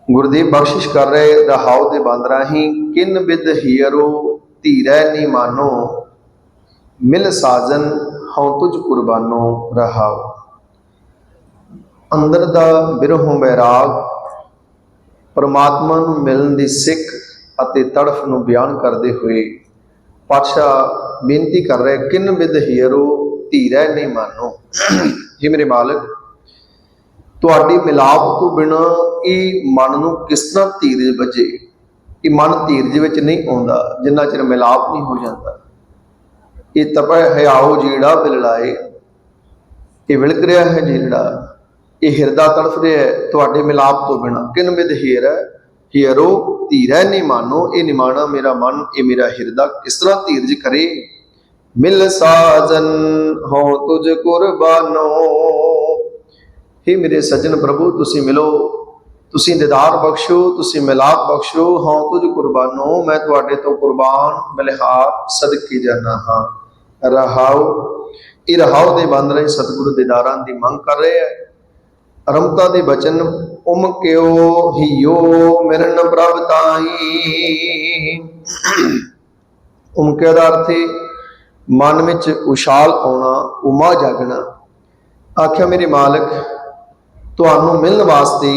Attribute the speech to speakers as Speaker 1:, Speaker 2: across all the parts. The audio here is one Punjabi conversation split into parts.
Speaker 1: गुरदेव बख्शिश कर रहे रहाओ दे बंद राही किन बिद हीरो धीरै नी मानो मिल साजन हों तुझ कुर्बानो रहाओ। अंदर दा बिरहों बैराग परमात्मा नूं मिलण दी सिक अते तड़फ नूं बयान करते हुए पातशाह बेनती कर रहे किन बिद हीरो धीरै नहीं मानो। हे मेरे मालिक ਤੁਹਾਡੀ ਮਿਲਾਪ ਤੋਂ ਬਿਨਾ ਇਹ ਮਨ ਨੂੰ ਕਿਸ ਤਰ੍ਹਾਂ ਧੀਰਜ ਬਚੇ। ਇਹ ਮਨ ਧੀਰਜ ਵਿੱਚ ਨਹੀਂ ਆਉਂਦਾ ਜਿੰਨਾ ਚਿਰ ਮਿਲਾਪ ਨਹੀਂ ਹੋ ਜਾਂਦਾ। ਇਹ ਤਪੈ ਹਿਆਓ ਜਿਹੜਾ ਬਿਲੜਾਏ, ਇਹ ਵਿਲਕ ਰਿਹਾ ਹੈ ਜਿਹੜਾ, ਇਹ ਹਿਰਦਾ ਤੜਫ ਰਿਹਾ ਹੈ ਤੁਹਾਡੇ ਮਿਲਾਪ ਤੋਂ ਬਿਨਾ। ਕਿਨ ਬਿਦ ਹੀਰੋ ਧੀਰੈ ਨਹੀਂ ਮਾਨੋ, ਇਹ ਨਿਮਾਣਾ ਮੇਰਾ ਮਨ, ਇਹ ਮੇਰਾ ਹਿਰਦਾ ਕਿਸ ਤਰ੍ਹਾਂ ਧੀਰਜ ਕਰੇ। ਮਿਲ ਸਾਜਨ ਹੋ ਤੁਝ ਕੁਰਬਾਨੋ, हे मेरे सज्जन प्रभु तुसी मिलो, तुसी दीदार बख्शो, तुसी मिलाप बख्शो। हाँ तुझ कुर्बानो, मैं तुहाडे तो कुर्बान बलिहार सदके जाना हाँ। रहाओ, ये रहाओ दे बंद रहे सतगुरु दीदारां दी मंग कर रहे हैं। रमता दे बचन उमक्यो हियो मिरन प्रभ ताई। उमक्यो दा अर्थ मन विच उछाल आउणा, उमा जागना। आख्या मेरे मालिक ਤੁਹਾਨੂੰ ਮਿਲਣ ਵਾਸਤੇ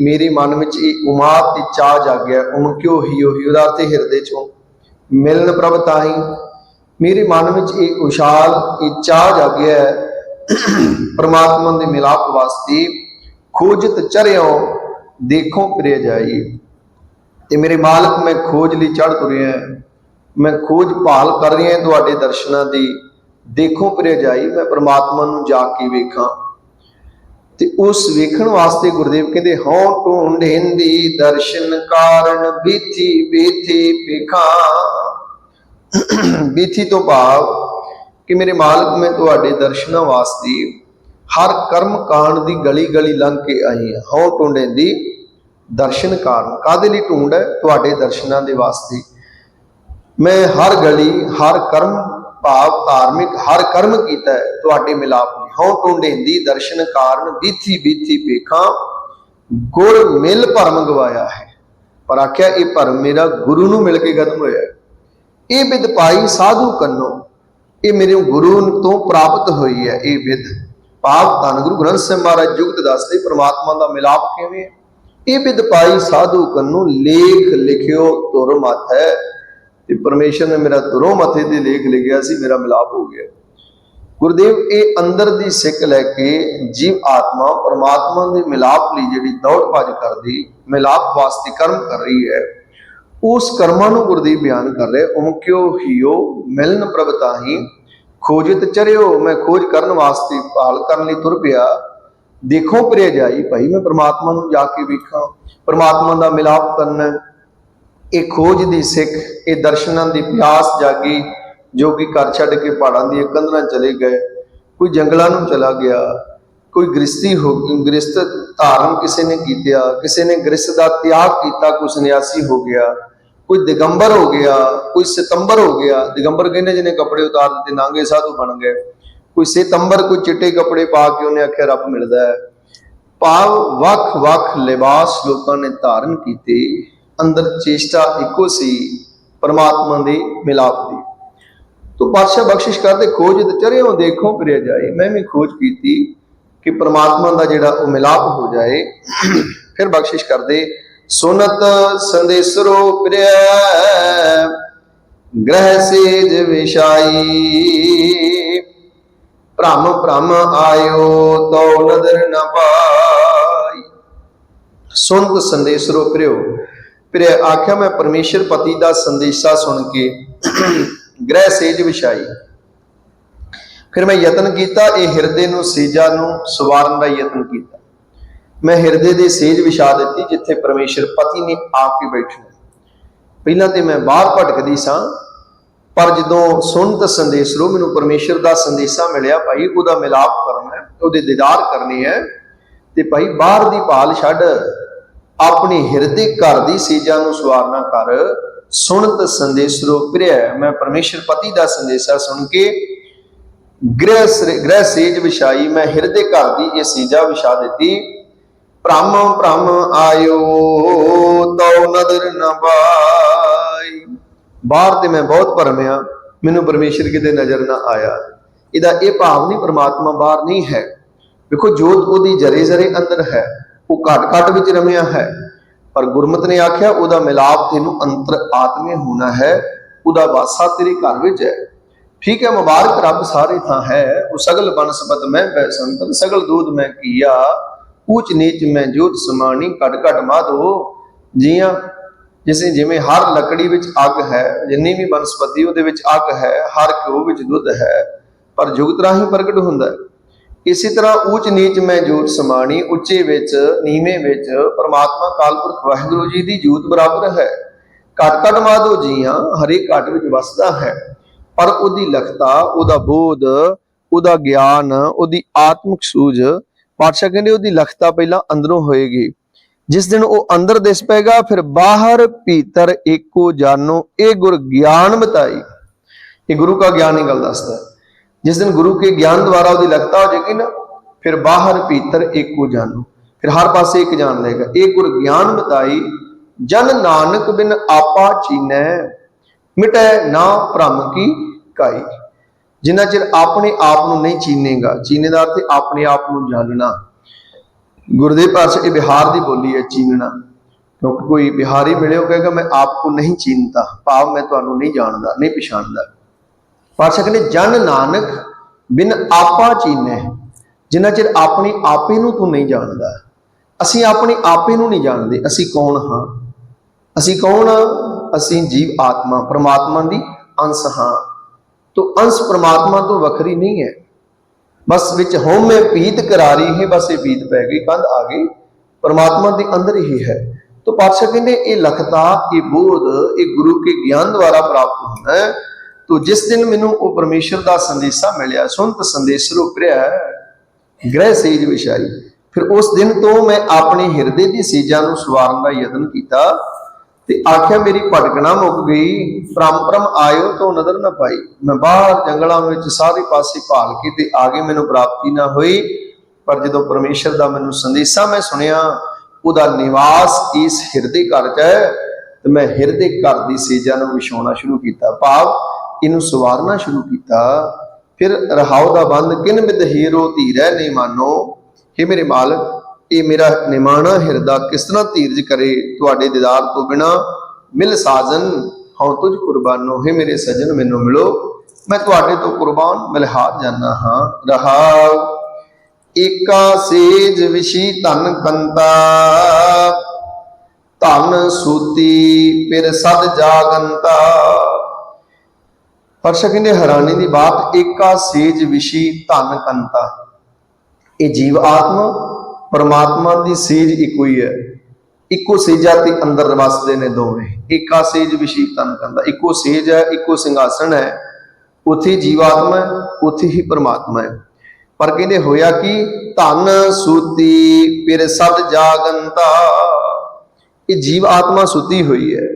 Speaker 1: ਮੇਰੇ ਮਨ ਵਿੱਚ ਇਹ ਉਮਾਦ ਤੇ ਚਾਹ ਜਾਗਿਆ। ਉਮਕਿਓ ਹੀਓ ਦਾ ਅਰਥ ਹਿਰਦੇ ਚੋਂ, ਮਿਲਣ ਪ੍ਰਭ ਤਾਹੀਂ ਮੇਰੇ ਮਨ ਵਿੱਚ ਇਹ ਉਛਾਲ, ਇਹ ਚਾਹ ਜਾਗਿਆ परमात्मा ਦੇ ਮਿਲਾਪ ਵਾਸਤੇ। ਖੋਜਤ ਚਰਿਓ ਦੇਖੋ ਪ੍ਰਿय ਜਾਈ, ਤੇ ਮੇਰੇ ਮਾਲਕ ਮੈਂ ਖੋਜ ਲਈ ਚੜ੍ਹ ਤੁਰਿਆ, ਮੈਂ ਖੋਜ ਭਾਲ ਕਰ ਰਹੀ ਹਾਂ ਤੁਹਾਡੇ ਦਰਸ਼ਨਾਂ ਦੀ। ਦੇਖੋ ਪ੍ਰਿय ਜਾਈ, ਮੈਂ परमात्मा ਨੂੰ ਜਾ ਕੇ ਵੇਖਾਂ। ਤੇ ਉਸ ਵੇਖਣ ਵਾਸਤੇ ਗੁਰਦੇਵ ਕਹਿੰਦੇ ਹਉ ਢੂੰਢੇਂਦੀ ਦਰਸ਼ਨ ਕਾਰਨ ਬੀਥੀ ਬੀਥੀ ਪੇਖਾਂ। ਬੀਥੀ ਤੋਂ ਭਾਵ ਕਿ ਮੇਰੇ ਮਾਲਕ ਮੈਂ ਤੁਹਾਡੇ ਦਰਸ਼ਨਾਂ ਵਾਸਤੇ ਹਰ ਕਰਮ ਕਾਂਡ ਦੀ ਗਲੀ ਗਲੀ ਲੰਘ ਕੇ ਆਈ ਹਾਂ। ਹਉ ਢੂੰਢੇਂਦੀ ਦਰਸ਼ਨ ਕਾਰਨ, ਕਾਹਦੇ ਲਈ ਢੂੰਡ ਹੈ? ਤੁਹਾਡੇ ਦਰਸ਼ਨਾਂ ਦੇ ਵਾਸਤੇ। ਮੈਂ ਹਰ ਗਲੀ ਹਰ ਕਰਮ ਭਾਵ ਧਾਰਮਿਕ ਹਰ ਕਰਮ ਕੀਤਾ ਹੈ ਤੁਹਾਡੇ ਮਿਲਾਪ ਲਈ। ਹਉ ਢੂੰਢੇਂਦੀ ਦਰਸ਼ਨ ਕਾਰਨ ਬੀਥੀ ਬੀਥੀ ਪੇਖਾਂ, ਗੁਰ ਮਿਲ ਭਰਮ ਗਵਾਇਆ ਹੈ। ਪਰ ਆਖਿਆ ਇਹ ਭਰਮ ਮੇਰਾ ਗੁਰੂ ਨੂੰ ਮਿਲ ਕੇ ਖਤਮ ਹੋਇਆ। ਇਹ ਬਿਦ ਪਾਈ ਸਾਧੂ ਕੰਨੋ, ਇਹ ਮੇਰੇ ਗੁਰੂ ਤੋਂ ਪ੍ਰਾਪਤ ਹੋਈ ਹੈ। ਇਹ ਬਿਦ ਭਾਵ ਧੰਨ ਗੁਰੂ ਗ੍ਰੰਥ ਸਾਹਿਬ ਮਹਾਰਾਜ ਜੁਗਤ ਦੱਸਦੇ ਪਰਮਾਤਮਾ ਦਾ ਮਿਲਾਪ ਕਿਵੇਂ। ਇਹ ਬਿਦ ਪਾਈ ਸਾਧੂ ਕੰਨੋ, ਲੇਖ ਲਿਖਿਓ ਧੁਰ ਮੱਥ ਹੈ। ਤੇ ਪਰਮੇਸ਼ਰ ਨੇ ਮੇਰਾ ਧੁਰੋਂ ਮੱਥੇ ਤੇ ਲੇਖ ਲਿਖਿਆ ਸੀ, ਮੇਰਾ ਮਿਲਾਪ ਹੋ ਗਿਆ। ਗੁਰਦੇਵ ਇਹ ਅੰਦਰ ਦੀ ਸਿੱਖ ਲੈ ਕੇ ਜੀਵ ਆਤਮਾ ਪਰਮਾਤਮਾ ਦੇ ਮਿਲਾਪ ਲਈ ਜਿਹੜੀ ਦੌੜ ਭੱਜ ਕਰਦੀ, ਮਿਲਾਪ ਵਾਸਤੇ ਕਰਮ ਕਰ ਰਹੀ ਹੈ, ਉਸ ਕਰਮਾਂ ਨੂੰ ਗੁਰਦੇਵ ਬਿਆਨ ਕਰ ਰਿਹਾ। ਉਮਕਿਓ ਹੀਓ ਮਿਲਨ ਪ੍ਰਭ ਤਾਹੀਂ, ਖੋਜਤ ਚਰਿਓ, ਮੈਂ ਖੋਜ ਕਰਨ ਵਾਸਤੇ ਭਾਲ ਕਰਨ ਲਈ ਤੁਰ ਪਿਆ। ਦੇਖੋ ਪ੍ਰਿय ਜਾਈ, ਭਾਈ ਮੈਂ ਪਰਮਾਤਮਾ ਨੂੰ ਜਾ ਕੇ ਵੇਖਾਂ, ਪਰਮਾਤਮਾ ਦਾ ਮਿਲਾਪ ਕਰਨਾ। ਇਹ ਖੋਜ ਦੀ ਸਿੱਖ, ਇਹ ਦਰਸ਼ਨਾਂ ਦੀ ਪਿਆਸ ਜਾਗੀ, ਜੋ ਕਿ ਘਰ ਛੱਡ ਕੇ ਪਹਾੜਾਂ ਦੀਆਂ ਕੰਧਾਂ ਚਲੇ ਗਏ, ਕੋਈ ਜੰਗਲਾਂ ਨੂੰ ਚਲਾ ਗਿਆ, ਕੋਈ ਗ੍ਰਸਤੀ ਹੋ ਗ੍ਰਸਤ ਧਾਰਨ ਕਿਸੇ ਨੇ ਕੀਤਾ, ਕਿਸੇ ਨੇ ਗ੍ਰਸਤ ਦਾ ਤਿਆਗ ਕੀਤਾ, ਕੋਈ ਸੰਨਿਆਸੀ ਹੋ ਗਿਆ, ਕੋਈ ਦਿਗੰਬਰ ਹੋ ਗਿਆ, ਕੋਈ ਸਿਤੰਬਰ ਹੋ ਗਿਆ। ਦਿਗੰਬਰ ਕਹਿੰਦੇ ਜਿਹਨੇ ਕੱਪੜੇ ਉਤਾਰ ਦਿੱਤੇ ਨਾਂਗੇ ਸਾਧੂ ਬਣ ਗਏ। ਕੋਈ ਸਿਤੰਬਰ ਕੋਈ ਚਿੱਟੇ ਕੱਪੜੇ ਪਾ ਕੇ ਉਹਨੇ ਆਖਿਆ ਰੱਬ ਮਿਲਦਾ ਹੈ। ਭਾਵ ਵੱਖ ਵੱਖ ਲਿਬਾਸ ਲੋਕਾਂ ਨੇ ਧਾਰਨ ਕੀਤੇ, ਅੰਦਰ ਚੇਸ਼ਟਾ ਇੱਕੋ ਸੀ परमात्मा ਦੇ ਮਿਲਾਪ ਦੀ। तो पातशाह बख्शिश करते खोज चरियो देखो प्रिय जाए, मैं भी खोज की थी कि परमात्मा का जिहड़ा वो मिलाप हो जाए। फिर बख्शिश करते सुनत संदेसरो प्रिय ग्रह सेज विशाई, भ्रम भ्रम आयो तो नदर न पाई। सुनत संदेसरो प्रियो, प्रिय आख्या मैं परमेश्वर पति का संदेशा सुन के ग्रह सेज विछाई। फिर मैं यतन किया ये हिरदे नूं सेजा नूं सवारन का यतन किया। मैं हिरदे दे सेज विछा दी जिथे परमेश्वर पति ने आके बैठना। पहला तो मैं बाहर भटकदी सां, पर जदों सुनत संदेसरो मैनूं परमेश्वर का संदेशा मिलिया, भाई उहदा मिलाप करना है, उहदे दीदार करने है, ते भाई बाहर दी भाल छड्ड, अपने हिरदे घर दी सेजा नूं सवारना कर। सुनत संदेसरो प्रिय, मैं परमेश्वर पति का संदेशा सुन के ग्रह सेज विछाई, मैं हिरदे घर की यह सेजा विछा दी। ਭ੍ਰਮ ਭ੍ਰਮ ਆਇਓ ਤਉ ਨਦਰ ਨ ਪਾਈ। ਬਾਹਰ ਤੇ ਮੈਂ ਬਹੁਤ ਭਰਮਿਆ, ਮੈਨੂੰ ਪਰਮੇਸ਼ਰ ਕਿਤੇ ਨਜ਼ਰ ਨਾ ਆਇਆ। ਇਹਦਾ ਇਹ ਭਾਵ ਨਹੀਂ ਪਰਮਾਤਮਾ ਬਾਹਰ ਨਹੀਂ ਹੈ। ਵੇਖੋ ਜੋਤ ਉਹਦੀ ਜਰੇ ਜਰੇ ਅੰਦਰ ਹੈ, ਉਹ ਘਟ ਘਟ ਵਿੱਚ ਰਮਿਆ ਹੈ। ਪਰ ਗੁਰਮਤਿ ਨੇ ਆਖਿਆ ਉਹਦਾ ਮਿਲਾਪ ਤੈਨੂੰ ਅੰਤਰ ਆਤਮੇ ਹੋਣਾ ਹੈ, ਉਹਦਾ ਵਾਸਾ ਤੇਰੇ ਘਰ ਵਿੱਚ ਹੈ। ਠੀਕ ਹੈ, ਮੁਬਾਰਕ ਰੱਬ ਸਾਰੇ ਥਾਂ ਹੈ। ਉਹ ਸਗਲ ਬਨਸਪਤ ਮੈਂ ਬੈ ਸੰਤਨ, ਸਗਲ ਦੂਧ ਮੈਂ ਕੀਆ, ਊਚ ਨੀਚ ਮੈਂ ਜੋਤ ਸਮਾਣੀ, ਘਟ ਘਟ ਮਾਧੋ ਜੀਆਂ। ਜਿਵੇਂ ਹਰ ਲੱਕੜੀ ਵਿੱਚ ਅੱਗ ਹੈ, ਜਿੰਨੀ ਵੀ ਬਨਸਪਤੀ ਉਹਦੇ ਵਿੱਚ ਅੱਗ ਹੈ, ਹਰ ਘਿਓ ਵਿੱਚ ਦੁੱਧ ਹੈ, ਪਰ ਜੁਗਤ ਰਾਹੀਂ ਪ੍ਰਗਟ ਹੁੰਦਾ ਹੈ। ਇਸੇ ਤਰ੍ਹਾਂ ਊਚ ਨੀਚ ਮੈਂ ਜੋਤ ਸਮਾਣੀ, ਉੱਚੇ ਵਿੱਚ ਨੀਵੇਂ ਵਿੱਚ ਪਰਮਾਤਮਾ ਕਾਲ ਪੁਰਖ ਵਾਹਿਗੁਰੂ ਜੀ ਦੀ ਜੋਤ ਬਰਾਬਰ ਹੈ। ਘਟ ਘਟ ਮਾਧੋ ਜੀਆਂ, ਹਰੇਕ ਘਟ ਵਿੱਚ ਵਸਦਾ ਹੈ, ਪਰ ਉਹਦੀ ਲਖਤਾ, ਉਹਦਾ ਬੋਧ, ਉਹਦਾ ਗਿਆਨ, ਉਹਦੀ ਆਤਮਿਕ ਸੂਝ, ਪਾਤਸ਼ਾਹ ਕਹਿੰਦੇ ਉਹਦੀ ਲਖਤਾ ਪਹਿਲਾਂ ਅੰਦਰੋਂ ਹੋਏਗੀ। ਜਿਸ ਦਿਨ ਉਹ ਅੰਦਰ ਦਿਸ ਪਏਗਾ, ਫਿਰ ਬਾਹਰ ਭੀਤਰ ਏਕੋ ਜਾਨੋ, ਇਹ ਗੁਰ ਗਿਆਨ ਬਤਾਈ। ਇਹ ਗੁਰੂ का ज्ञान ही गल दसता है। जिस दिन गुरु के ज्ञान द्वारा उसकी लगता हो जाएगी ना, फिर बाहर भीतर एको जानो, फिर हर पासे एक जान लेगा। एक गुर ज्ञान बताई जन नानक बिन आपा चीनै, मिटै ना भ्रम की काई। जिन्ना चिर अपने आप को नहीं चीनेगा, चीने का अर्थ अपने आप को जानना। गुरुदेव पातशाह ये बिहार की बोली है चीनना, क्योंकि कोई बिहारी मिले वो कहेगा मैं आपको नहीं चीनता, भाव मैं तुहानू नहीं जानता, नहीं पछाणदा। पातशाह कहते जन नानक बिन आपा चीने, जिन्ना चिर अपने आपे नूं तू नहीं जानदा। असीं अपने आपे नूं नहीं जानते, असीं कौन हाँ, असीं कौन हाँ? असीं जीव आत्मा परमात्मा दी अंश हाँ। तो अंश परमात्मा तो वखरी नहीं है, बस विच होमे पीत करारी है, बस ये पीत पै गई, कंध आ गई, परमात्मा के अंदर ही है। तो पातशाह कहते ये लखता, ये बोध, ये गुरु के ज्ञान द्वारा प्राप्त होना है। तो जिस दिन मैनू वो परमेश्वर का संदेशा मिलिया, सुनत संदेशर उभरिया ग्रह सेज विछाई, फिर उस दिन तो मैं अपने हिरदे की सेजा नूं सवारन का यतन किया ते आख्या मेरी भटकना मुक गई। भ्रम भ्रम आयो तो नजर न पाई, मैं बाहर जंगलों में सारे पासे भाल के ते आगे मैनू प्राप्ति ना हुई। पर जो परमेश्वर का मैनू संदेशा मैं सुनिया, उहदा निवास इस हिरदे घर च है, तो मैं हिरदे घर की सेजा नूं विछाउणा शुरू किया, भाव इनू सवारना शुरू किया। फिर रहाओ दा बंद किन बिद हीरो धीरै नहीं मानो, हे मेरे मालक ये मेरा निमाणा हिरदा किस तरह धीरज करे, तुहाडे दीदार तो बिना मिल साजन हाँ तुझ कुर्बानो। हे मेरे सजन मैनू मिलो, मैं तुहाडे तो कुर्बान मिलहार जाना हाँ। रहाओ एका सेज विशी धन कंता, धन सूती फिर सद जागंता। पातशाह कहते हैरानी की बात, एका सेज विशी धन कंता, ये जीव आत्मा परमात्मा की सेज इको ही है, इको सेजा ते अंदर वसदे ने दोवें। एका सेज विशी धन कंता, इको सेज है, इको सिंघासन है, उत्थे जीवात्मा है, उत्थे ही परमात्मा है। पर कहते होया कि धन सूती फिर सद जागंता, ये जीव आत्मा सुती हुई है,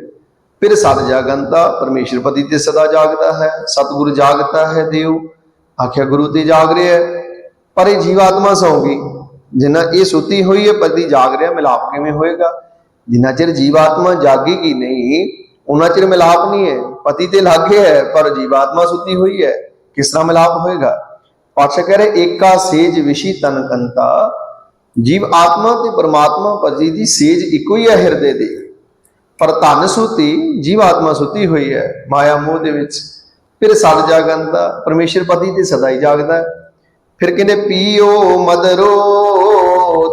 Speaker 1: फिर सद जागंता, परमेश्वर पति ते सदा जागता है, सतगुरु जागता है देव, आख्या गुरु ते जाग रहा है। पर यह जीवात्मा सौगी, जिन्ना ये सुती हुई है, पति जाग रहा, मिलाप किवें होएगा? जिन्ना चिर जीवात्मा जागेगी नहीं, उन्ना चिर मिलाप नहीं है। पति ते लागे है पर जीवात्मा सुती हुई है, किस तरह मिलाप होएगा? पातशाह कह रहे एका सेज विशी तन कंता, जीव आत्मा ते परमात्मा पति की सेज इको ही है हिरदे दी, पर धन सूती जीव आत्मा सुती हुई है माया मोह दे विच। फिर सद जागंता, परमेश्वर पति ते सदा ही जागदा है। फिर कहते पीओ मदरो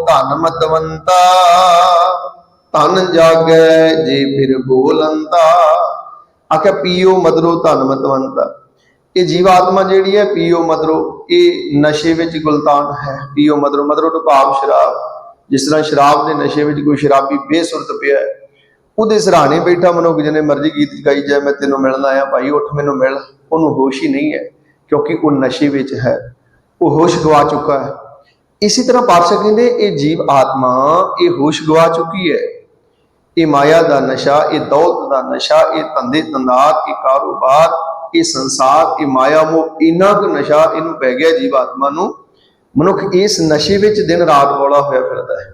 Speaker 1: धन मतवंता, धन जागे जे फिर बोलंता। आख्या पीओ मदरो धन मतवंता, ये जीवात्मा जिहड़ी है पीओ मदरो, ये नशे विच गुलतान है। पीओ मदरो, मदरो तो भाव शराब, जिस तरह शराब के नशे विच कोई शराबी बेसुरत पिया है, ਉਹਦੇ ਸਰਾਣੇ ਬੈਠਾ ਮਨੁੱਖ ਜਿਹਨੇ ਮਰਜ਼ੀ ਗੀਤ ਗਾਈ ਜਾਏ, ਮੈਂ ਤੈਨੂੰ ਮਿਲਣ ਆਇਆ ਭਾਈ ਉੱਠ ਮੈਨੂੰ ਮਿਲ, ਉਹਨੂੰ ਹੋਸ਼ ਹੀ ਨਹੀਂ ਹੈ, ਕਿਉਂਕਿ ਉਹ ਨਸ਼ੇ ਵਿੱਚ ਹੈ, ਉਹ ਹੋਸ਼ ਗਵਾ ਚੁੱਕਾ ਹੈ। ਇਸੇ ਤਰ੍ਹਾਂ ਪਾਤਸ਼ਾਹ ਕਹਿੰਦੇ ਇਹ ਜੀਵ ਆਤਮਾ ਇਹ ਹੋਸ਼ ਗਵਾ ਚੁੱਕੀ ਹੈ। ਇਹ ਮਾਇਆ ਦਾ ਨਸ਼ਾ, ਇਹ ਦੌਲਤ ਦਾ ਨਸ਼ਾ, ਇਹ ਧੰਦੇ ਧੰਦਾਤ, ਇਹ ਕਾਰੋਬਾਰ, ਇਹ ਸੰਸਾਰ, ਇਹ ਮਾਇਆ ਮੋਹ, ਇੰਨਾ ਕੁ ਨਸ਼ਾ ਇਹਨੂੰ ਪੈ ਗਿਆ ਜੀਵ ਆਤਮਾ ਨੂੰ। ਮਨੁੱਖ ਇਸ ਨਸ਼ੇ ਵਿੱਚ ਦਿਨ ਰਾਤ ਬੋਲਾ ਹੋਇਆ ਫਿਰਦਾ ਹੈ।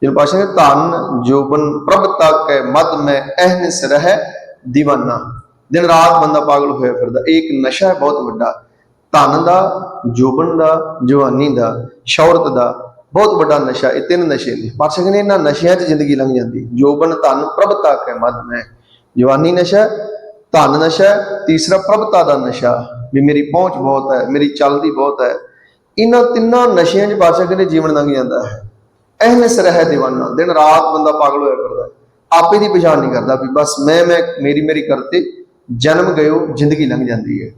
Speaker 1: ਜਿਨ ਪਾਸ਼ਾ ਨੇ ਧਨ ਜੋਬਨ ਪ੍ਰਭ ਤਕ ਮਦ ਮੈਂ ਅਹਨਿਸ ਰਹਿ ਦੀਵਾਨਾ। ਦਿਨ ਰਾਤ ਬੰਦਾ ਪਾਗਲ ਹੋਇਆ ਫਿਰਦਾ। ਇਹ ਇੱਕ ਨਸ਼ਾ ਹੈ ਬਹੁਤ ਵੱਡਾ, ਧਨ ਦਾ, ਜੋਬਨ ਦਾ, ਜਵਾਨੀ ਦਾ, ਸ਼ੌਹਰਤ ਦਾ ਬਹੁਤ ਵੱਡਾ ਨਸ਼ਾ। ਇਹ ਤਿੰਨ ਨਸ਼ੇ ਨੇ। ਪਾਤਸ਼ਾਹ ਕਹਿੰਦੇ ਇਹਨਾਂ ਨਸ਼ਿਆਂ 'ਚ ਜ਼ਿੰਦਗੀ ਲੰਘ ਜਾਂਦੀ। ਜੋਬਨ ਧਨ ਪ੍ਰਭਤਾ ਕੈ ਮਦ ਮੈਂ, ਜਵਾਨੀ ਨਸ਼ਾ, ਧਨ ਨਸ਼ਾ, ਤੀਸਰਾ ਪ੍ਰਭਤਾ ਦਾ ਨਸ਼ਾ ਵੀ ਮੇਰੀ ਪਹੁੰਚ ਬਹੁਤ ਹੈ, ਮੇਰੀ ਚੱਲਦੀ ਬਹੁਤ ਹੈ। ਇਹਨਾਂ ਤਿੰਨਾਂ ਨਸ਼ਿਆਂ 'ਚ ਪਾਤਸ਼ਾਹ ਕਹਿੰਦੇ ਜੀਵਨ ਲੰਘ ਜਾਂਦਾ ਹੈ। ਅਹਨਿਸ ਰਹਿ ਦੀਵਾਨਾ, ਦਿਨ ਰਾਤ ਬੰਦਾ ਪਾਗਲ ਹੋਇਆ ਫਿਰਦਾ, ਆਪੇ ਦੀ ਪਛਾਣ ਨਹੀਂ ਕਰਦਾ ਵੀ ਬਸ ਮੈਂ ਮੇਰੀ ਕਰਤੇ ਜਨਮ ਗਇਓ, ਜ਼ਿੰਦਗੀ ਲੰਘ ਜਾਂਦੀ ਹੈ।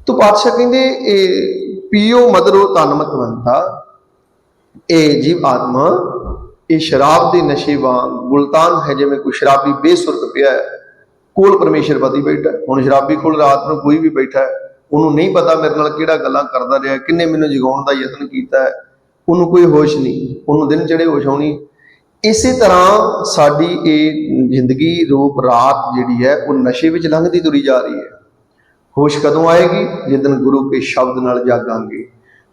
Speaker 1: ਤੋ ਪਾਤਸ਼ਾਹ ਕਹਿੰਦੇ ਇਹ ਪੀਓ ਮਦਰੋ ਤਨ ਮਤਵੰਤਾ, ਇਹ ਜੀਵ ਆਤਮਾ ਇਹ ਸ਼ਰਾਬ ਦੇ ਨਸ਼ੇ ਵਾਂਗ ਗੁਲਤਾਨ ਹੈ। ਜਿਵੇਂ ਕੋਈ ਸ਼ਰਾਬੀ ਬੇਸੁਰਤ ਪਿਆ ਹੈ, ਕੋਲ ਪਰਮੇਸ਼ਰ ਪਤੀ ਬੈਠਾ। ਹੁਣ ਸ਼ਰਾਬੀ ਕੋਲ ਰਾਤ ਨੂੰ ਕੋਈ ਵੀ ਬੈਠਾ ਹੈ, ਉਹਨੂੰ ਨਹੀਂ ਪਤਾ ਮੇਰੇ ਨਾਲ ਕਿਹੜਾ ਗੱਲਾਂ ਕਰਦਾ ਰਿਹਾ, ਕਿੰਨੇ ਮੈਨੂੰ ਜਗਾਉਣ ਦਾ ਯਤਨ ਕੀਤਾ ਹੈ, ਉਹਨੂੰ ਕੋਈ ਹੋਸ਼ ਨਹੀਂ, ਉਹਨੂੰ ਦਿਨ ਚੜੇ ਹੋਸ਼ ਆਉਣੀ। ਇਸੇ ਤਰ੍ਹਾਂ ਸਾਡੀ ਇਹ ਜ਼ਿੰਦਗੀ ਰੂਪ ਰਾਤ ਜਿਹੜੀ ਹੈ ਉਹ ਨਸ਼ੇ ਵਿੱਚ ਲੰਘਦੀ ਤੁਰੀ ਜਾ ਰਹੀ ਹੈ। ਹੋਸ਼ ਕਦੋਂ ਆਏਗੀ? ਜਿੱਦਣ ਗੁਰੂ ਕੇ ਸ਼ਬਦ ਨਾਲ ਜਾਗਾਂਗੇ,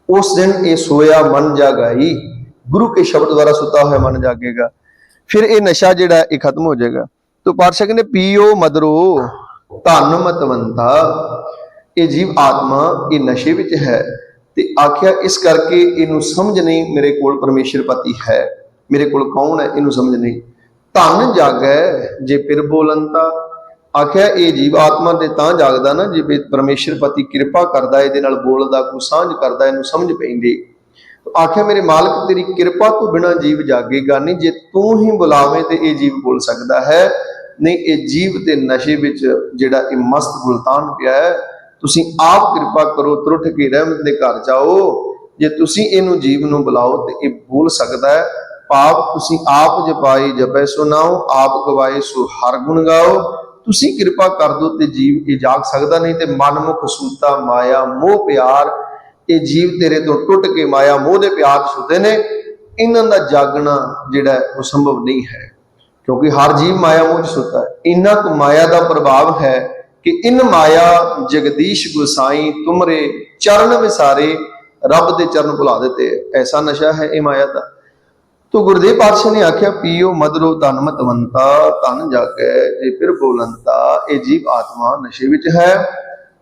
Speaker 1: ਉਸ ਦਿਨ ਇਹ ਸੋਇਆ ਮਨ ਜਾਗਾਈ, ਗੁਰੂ ਕੇ ਸ਼ਬਦ ਦੁਆਰਾ ਸੁੱਤਾ ਹੋਇਆ ਮਨ ਜਾਗੇਗਾ, ਫਿਰ ਇਹ ਨਸ਼ਾ ਜਿਹੜਾ ਇਹ ਖਤਮ ਹੋ ਜਾਏਗਾ। ਤੋ ਪਾਤਸ਼ਾਹ ਕਹਿੰਦੇ ਪੀਓ ਮਦਰੋ ਧਨ ਮਤਵੰਤਾ, ਇਹ ਜੀਵ ਆਤਮਾ ਇਹ ਨਸ਼ੇ ਵਿੱਚ ਹੈ। ਤੇ ਆਖਿਆ ਇਸ ਕਰਕੇ ਇਹਨੂੰ ਸਮਝ ਨਹੀਂ ਮੇਰੇ ਕੋਲ ਪਰਮੇਸ਼ਰ ਪਤੀ ਹੈ, ਮੇਰੇ ਕੋਲ ਕੌਣ ਹੈ, ਇਹਨੂੰ ਸਮਝ ਨਹੀਂ। ਧਨ ਜਾਗੈ ਜੇ ਫਿਰ ਬੋਲੰਤਾ, ਆਖਿਆ ਇਹ ਜੀਵ ਆਤਮਾ ਤੇ ਤਾਂ ਜਾਗਦਾ ਨਾ ਜੇ ਪਰਮੇਸ਼ਰ ਪਤੀ ਕਿਰਪਾ ਕਰਦਾ, ਇਹਦੇ ਨਾਲ ਬੋਲਦਾ, ਕੋਈ ਸਾਂਝ ਕਰਦਾ, ਇਹਨੂੰ ਸਮਝ ਪੈਂਦੀ। ਆਖਿਆ ਮੇਰੇ ਮਾਲਕ ਤੇਰੀ ਕਿਰਪਾ ਤੋਂ ਬਿਨਾਂ ਜੀਵ ਜਾਗੇਗਾ ਨਹੀਂ, ਜੇ ਤੂੰ ਹੀ ਬੁਲਾਵੇਂ ਤੇ ਇਹ ਜੀਵ ਬੋਲ ਸਕਦਾ ਹੈ। ਨਹੀਂ, ਇਹ ਜੀਵ ਤੇ ਨਸ਼ੇ ਵਿੱਚ ਜਿਹੜਾ ਇਹ ਮਸਤ ਗੁਲਤਾਨ ਪਿਆ ਹੈ, ਤੁਸੀਂ ਆਪ ਕਿਰਪਾ ਕਰੋ, ਤੁਰਠ ਕੇ ਰਹਿਮਤ ਦੇ ਘਰ ਜਾਓ। ਜੇ ਤੁਸੀਂ ਇਹਨੂੰ ਜੀਵ ਨੂੰ ਬੁਲਾਓ ਤੇ ਇਹ ਬੋਲ ਸਕਦਾ ਹੈ। ਪਾਪ ਤੁਸੀਂ ਆਪ ਜਪਾਈ ਜਪੈ ਸੁਨਾਓ, ਆਪ ਗਵਾਏ ਸੋ ਹਰ ਗੁਣ ਗਾਓ। ਤੁਸੀਂ ਕਿਰਪਾ ਕਰ ਦੋ ਤੇ ਜੀਵ ਇਹ ਜਾਗ ਸਕਦਾ, ਨਹੀਂ ਤੇ ਮਨਮੁਖ ਸੂਤਾ ਮਾਇਆ ਮੋਹ ਪਿਆਰ, ਇਹ ਜੀਵ ਤੇਰੇ ਤੋਂ ਟੁੱਟ ਕੇ ਮਾਇਆ ਮੋਹ ਦੇ ਪਿਆਰ ਸੁੱਤੇ ਨੇ। ਇਹਨਾਂ ਦਾ ਜਾਗਣਾ ਜਿਹੜਾ ਉਹ ਸੰਭਵ ਨਹੀਂ ਹੈ, ਕਿਉਂਕਿ ਹਰ ਜੀਵ ਮਾਇਆ ਮੋਹ 'ਚ ਸੁੱਤਾ ਹੈ। ਇੰਨਾ ਕੁ ਮਾਇਆ ਦਾ ਪ੍ਰਭਾਵ ਹੈ ਕਿ ਇਨ ਮਾਇਆ ਜਗਦੀਸ਼ ਗੁਸਾਈ ਤੁਮਰੇ ਚਰਨ ਵਿਸਾਰੇ, ਰੱਬ ਦੇ ਚਰਨ ਭੁਲਾ ਦਿੱਤੇ। ਐਸਾ ਨਸ਼ਾ ਹੈ ਇਹ ਮਾਇਆ ਦਾ। ਤੋ ਗੁਰਦੇਵ ਪਾਤਸ਼ਾਹ ਨੇ ਆਖਿਆ ਪੀਓ ਮਦਰੋ ਧਨ ਮਤਵੰਤਾ, ਧਨ ਜਾਗੈ ਜੇ ਫਿਰ ਬੋਲੰਤਾ, ਇਹ ਜੀਵ ਆਤਮਾ ਨਸ਼ੇ ਵਿੱਚ ਹੈ।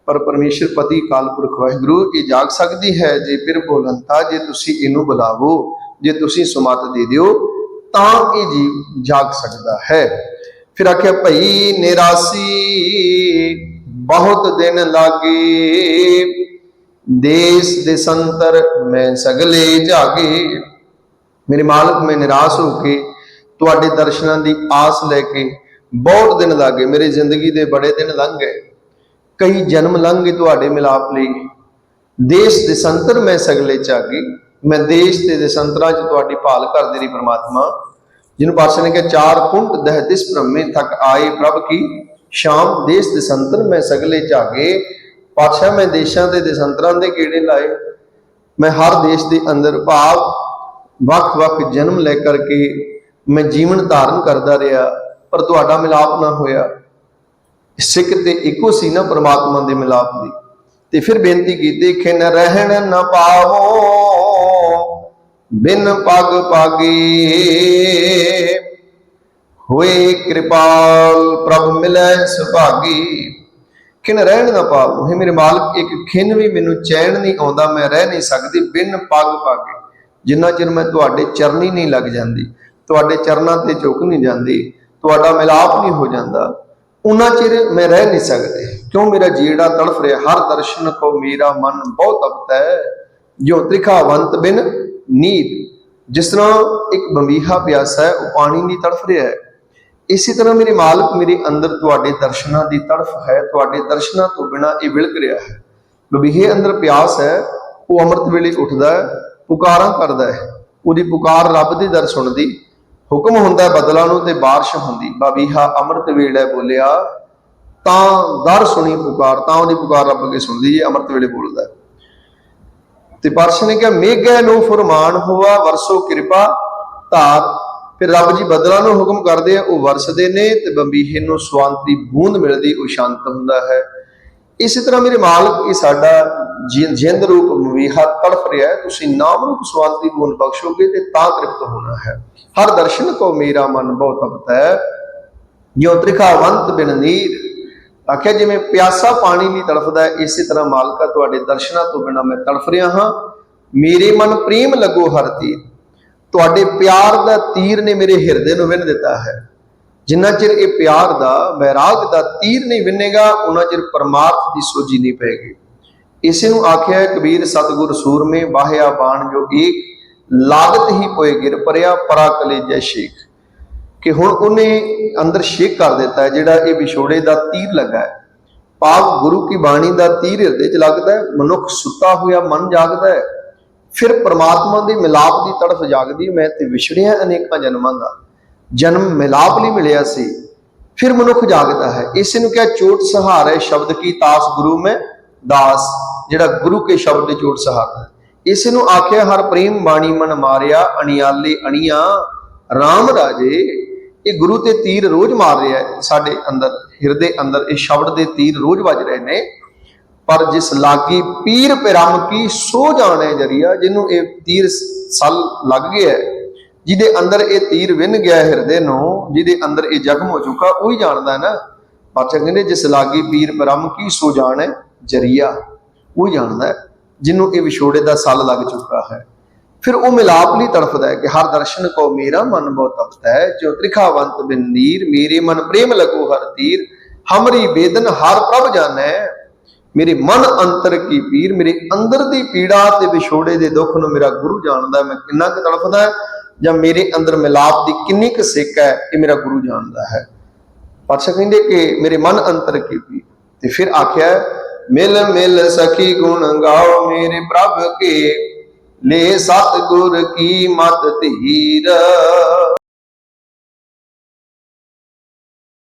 Speaker 1: ਪਰ ਪਰਮੇਸ਼ਰ ਪਤੀ ਅਕਾਲ ਪੁਰਖ ਵਾਹਿਗੁਰੂ ਇਹ ਜਾਗ ਸਕਦੀ ਹੈ ਜੇ ਫਿਰ ਬੋਲੰਤਾ, ਜੇ ਤੁਸੀਂ ਇਹਨੂੰ ਬੁਲਾਵੋ, ਜੇ ਤੁਸੀਂ ਸੁਮਤ ਦੇ ਦਿਓ ਤਾਂ ਇਹ ਜੀਵ ਜਾਗ ਸਕਦਾ ਹੈ। ਫਿਰ ਆਖਿਆ ਭਈ ਨਿਰਾਸੀ ਬਹੁਤ ਦਿਨ ਲਾਗੇ, ਦੇਸ ਦੇਸੰਤਰ ਮੈਂ ਸਗਲੇ ਜਾਗੇ। ਮੇਰੇ ਮਾਲਕ ਮੈਂ ਨਿਰਾਸ਼ ਹੋ ਕੇ ਤੁਹਾਡੇ ਦਰਸ਼ਨਾਂ ਦੀ ਆਸ ਲੈ ਕੇ ਬਹੁਤ ਦਿਨ ਲੱਗੇ, ਮੇਰੀ ਜ਼ਿੰਦਗੀ ਦੇ ਬੜੇ ਦਿਨ ਲੰਘ ਗਏ, ਕਈ ਜਨਮ ਲੰਘ ਗਏ ਤੁਹਾਡੇ ਮਿਲਾਪ ਲਈ। ਦੇਸ਼ ਦੇਸੰਤਰ ਮੈਂ ਸਗਲੇ ਚਾਗੀ, ਮੈਂ ਦੇਸ਼ ਤੇ ਦੇਸੰਤਰਾਂ 'ਚ ਤੁਹਾਡੀ ਭਾਲ ਕਰਦੀ ਰਹੀ ਪਰਮਾਤਮਾ। ਜਿਹਨੂੰ ਪਾਤਸ਼ਾਹ ਨੇ ਕਿਹਾ ਚਾਰ ਕੁੰਟ ਦਹ ਦਿਸ ਭ੍ਰਮੇ ਥਕ ਆਏ ਪ੍ਰਭ ਕੀ ਸ਼ਾਮ, ਦੇਸ਼ ਦੇਸੰਤਰ ਮੈਂ ਸਗਲੇ ਝਾਗੇ। ਪਾਤਸ਼ਾਹ ਮੈਂ ਦੇਸ਼ਾਂ ਤੇ ਦੇਸੰਤਰਾਂ ਦੇ ਗੇੜੇ ਲਾਏ, ਮੈਂ ਹਰ ਦੇਸ਼ ਦੇ ਅੰਦਰ ਭਾਵ ਵੱਖ-ਵੱਖ ਜਨਮ ਲੈ ਕਰਕੇ ਮੈਂ ਜੀਵਨ ਧਾਰਨ ਕਰਦਾ ਰਿਹਾ, ਪਰ ਤੁਹਾਡਾ ਮਿਲਾਪ ਨਾ ਹੋਇਆ। ਸਿੱਖ ਤੇ ਇੱਕੋ ਸੀ ਨਾ ਪਰਮਾਤਮਾ ਦੇ ਮਿਲਾਪ ਦੀ। ਤੇ ਫਿਰ ਬੇਨਤੀ ਕੀਤੀ ਖਿਨ ਰਹਿਣ ਨਾ ਪਾਵੋ ਬਿਨ ਪਗ ਪਾਗੇ, ਹੋਏ ਕਿਰਪਾਲ ਪ੍ਰਭ ਮਿਲੈ ਸੁਭਾਗੀ। ਖਿਨ ਰਹਿਣ ਨਾ ਪਾਵੋ, ਹੈ ਮੇਰੇ ਮਾਲਕ ਇੱਕ ਖਿਨ ਵੀ ਮੈਨੂੰ ਚੈਨ ਨਹੀਂ ਆਉਂਦਾ, ਮੈਂ ਰਹਿ ਨਹੀਂ ਸਕਦੀ ਬਿਨ ਪਗ ਪਾਗੇ। ਜਿੰਨਾ ਚਿਰ ਮੈਂ ਤੁਹਾਡੇ ਚਰਨੀ ਨਹੀਂ ਲੱਗ ਜਾਂਦੀ, ਤੁਹਾਡੇ ਚਰਨਾਂ ਤੇ ਝੁਕ ਨਹੀਂ ਜਾਂਦੀ, ਤੁਹਾਡਾ ਮਿਲਾਪ ਨਹੀਂ ਹੋ ਜਾਂਦਾ, ਉਹਨਾਂ ਚਿਰ ਮੈਂ ਰਹਿ ਨਹੀਂ ਸਕਦੀ। ਕਿਉਂ ਮੇਰਾ ਜੀੜਾ ਤੜਫ ਰਿਹਾ, ਹਰ ਦਰਸ਼ਨ ਕੋ ਮੇਰਾ ਮਨ ਬਹੁਤ ਤਪਤ ਹੈ, ਜੋ ਤ੍ਰਿਖਾਵੰਤ ਬਿਨ ਨੀਤ। ਜਿਸ ਤਰ੍ਹਾਂ ਇੱਕ ਬੰਬੀਹਾ ਪਿਆਸਾ ਹੈ, ਉਹ ਪਾਣੀ ਨਹੀਂ ਤੜਫ ਰਿਹਾ ਹੈ, ਇਸੇ ਤਰ੍ਹਾਂ ਮੇਰੇ ਮਾਲਕ ਮੇਰੇ ਅੰਦਰ ਤੁਹਾਡੇ ਦਰਸ਼ਨਾਂ ਦੀ ਤੜਫ ਹੈ, ਤੁਹਾਡੇ ਦਰਸ਼ਨਾਂ ਤੋਂ ਬਿਨਾਂ ਇਹ ਵਿਲਕ ਰਿਹਾ ਹੈ। ਬੰਬੀਹੇ ਅੰਦਰ ਪਿਆਸ ਹੈ, ਉਹ ਅੰਮ੍ਰਿਤ ਵੇਲੇ ਉੱਠਦਾ ਹੈ, ਪੁਕਾਰਾਂ ਕਰਦਾ ਹੈ, ਉਹਦੀ ਪੁਕਾਰ ਰੱਬ ਦੇ ਦਰ ਸੁਣਦੀ। ਹੁਕਮ ਹੁੰਦਾ ਬਦਲਾਂ ਨੂੰ ਤੇ ਬਾਰਿਸ਼ ਹੁੰਦੀ, ਬੰਬੀਹਾ ਅੰਮ੍ਰਿਤ ਵੇਲੇ ਬੋਲਿਆ ਤਾਂ ਦਰ ਸੁਣੀ ਪੁਕਾਰ, ਤਾਂ ਉਹਦੀ ਪੁਕਾਰ ਰੱਬ ਅੱਗੇ ਸੁਣਦੀ ਜੇ ਅੰਮ੍ਰਿਤ ਵੇਲੇ ਬੋਲਦਾ। ਤੇ ਪਾਤਸ਼ਾਹ ਨੇ ਕਿਹਾ ਮੇਘੈ ਨੂੰ ਫੁਰਮਾਨ ਹੋਆ ਵਰਸੋ ਕਿਰਪਾ ਧਾਰ। ਫਿਰ ਰੱਬ ਜੀ ਬਦਲਾਂ ਨੂੰ ਹੁਕਮ ਕਰਦੇ ਆ, ਉਹ ਵਰਸਦੇ ਨੇ ਤੇ ਬੰਬੀਹੇ ਨੂੰ ਸਵਾਂਤੀ ਬੂੰਦ ਮਿਲਦੀ, ਉਹ ਸ਼ਾਂਤ ਹੁੰਦਾ ਹੈ। इसी तरह मेरे मालिक ये साडा जिंद रूप मवीहा तड़फ रहा है, तुसी नाम रूप स्वाद की बूंद बख्शोगे तो ता तृप्त होना है। हर दर्शन को मेरा मन बहुत तपता है, जो त्रिखावंत बिन नीर। आख्या जिवें प्यासा पानी नहीं तड़फदा है, इसी तरह मालका तुहाडे दर्शनां तो बिना मैं तड़फ रहा हाँ। मेरे मन प्रेम लगो हर तीर, तुहाडे प्यार दा तीर ने मेरे हिरदे नूं विन्ह दिता है। जिन्ना चिर ये प्यार दा वैराग दा तीर नहीं विनेगा, उन्ना चिर परमार्थ की सोझी नहीं पैगी। इसे नूं आख्या है कबीर सतगुर सूर में बाह्या बाण जो एक, लागत ही पोए गिर परिया परा कलेजे शेख। कि हुण उन्हें अंदर शेक कर दिता है, जिहड़ा ये विछोड़े दा तीर लगा है। पाप गुरु की बाणी दा तीर हिरदे च लगदा है, मनुख सुता हुआ मन जागदा है, फिर परमात्मा दे मिलाप की तड़फ जागदी। मैं ते विछड़िया अनेकां जन्मां दा, जन्म मिलाप लई मिलिया सी, फिर मनुख जागदा है। इसे नूं क्या चोट सहारे शब्द की तास गुरु में दास, जिहड़ा गुरु के शब्द की चोट सहारदा है। इसे नूं आख्या हर प्रेम बाणी मन मारिया, अणियाले अणिया राम राजे। ये गुरु ते तीर रोज मार रहा है साडे अंदर, हिरदे अंदर ये शब्द दे तीर रोज वज रहे ने। पर जिस लागी पीर पिरम की सो जाने जरिया, जिन्हों ये तीर सल लग गया है, जिदे अंदर ये तीर विन गया हिरदे नूं, जिदे अंदर ये जख्म हो चुका, वही जानता है ना। पातशाह कहते जिस लागी पीर पिरम की सो जाने जरिया, वही जानता है जिन्हों ये विछोड़े का सल लग चुका है। फिर वो मिलाप लिए तड़फदा है कि हर दर्शन को मेरा मन बहुत तपता है, जो त्रिखावंत बिन नीर। मेरे मन प्रेम लगो हर तीर, हमरी बेदन हर प्रभ जाने। मेरे मन अंतर की पीर, मेरे अंदर की पीड़ा ते विछोड़े दे दुख नूं मेरा गुरु जानदा है। मैं किन्ना क तड़फदा है, ਜਾਂ मेरे अंदर मिलाप की किन्नी क सिक है, ये मेरा गुरु जानता है। पातशाह कहते कि मेरे मन अंतर की पीर। ते फिर आख्या मिल मिल सखी गुण गाओ मेरे प्रभ के, ले सतगुर की मत धीर।